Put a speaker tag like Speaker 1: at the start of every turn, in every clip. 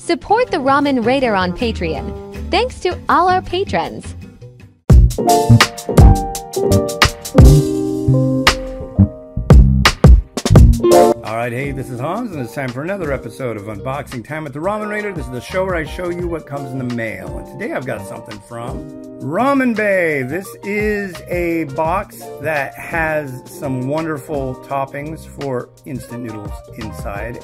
Speaker 1: Support the Ramen Raider on Patreon. Thanks to all our patrons.
Speaker 2: Alright, hey, this is Hans, and it's time for another episode of Unboxing Time at the Ramen Raider. This is the show where I show you what comes in the mail. And today I've got something from Ramen Bay. This is a box that has some wonderful toppings for instant noodles inside.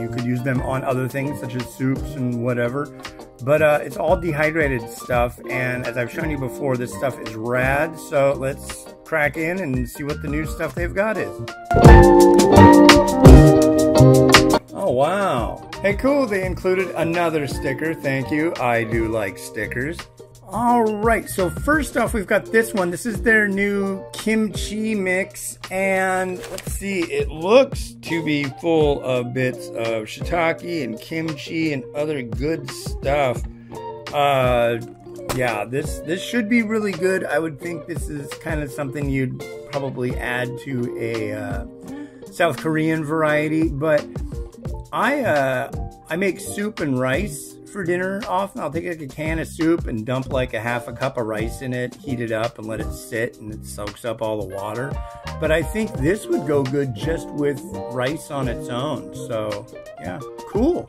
Speaker 2: You could use them on other things such as soups and whatever. But it's all dehydrated stuff, and as I've shown you before, this stuff is rad. So let's crack in and see what the new stuff they've got is. Oh, wow. Hey, cool. They included another sticker. Thank you. I do like stickers. All right. So first off, we've got this one. This is their new kimchi mix. And let's see. It looks to be full of bits of shiitake and kimchi and other good stuff. Yeah, this should be really good. I would think this is kind of something you'd probably add to a South Korean variety, but I make soup and rice for dinner often. I'll take like a can of soup and dump like a half a cup of rice in it, heat it up and let it sit, and it soaks up all the water. But I think this would go good just with rice on its own. So yeah, cool.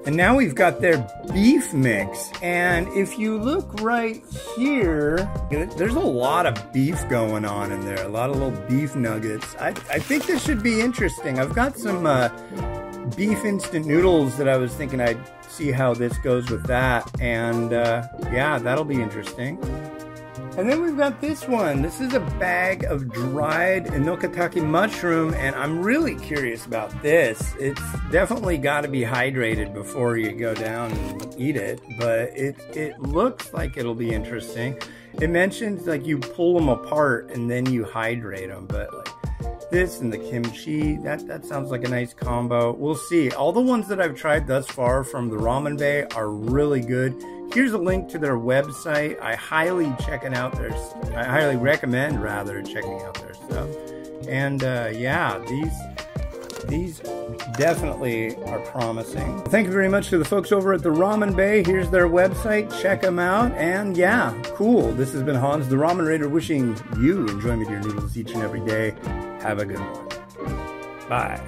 Speaker 2: And now we've got their beef mix, and if you look right here, there's a lot of beef going on in there, a lot of little beef nuggets. I think this should be interesting. I've got some beef instant noodles that I was thinking I'd see how this goes with that, and yeah, that'll be interesting. And then we've got this one. This is a bag of dried inokatake mushroom, and I'm really curious about this. It's definitely got to be hydrated before you go down and eat it, but it looks like it'll be interesting. It mentions like you pull them apart and then you hydrate them, but like this and the kimchi, that sounds like a nice combo. We'll see. All the ones that I've tried thus far from the Ramen Bay are really good. Here's a link to their website. I highly recommend checking out their stuff. And yeah, these definitely are promising. Thank you very much to the folks over at the Ramen Bay. Here's their website. Check them out. And yeah, cool. This has been Hans, the Ramen Raider, wishing you enjoyment of your noodles each and every day. Have a good one. Bye.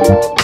Speaker 2: Thank you.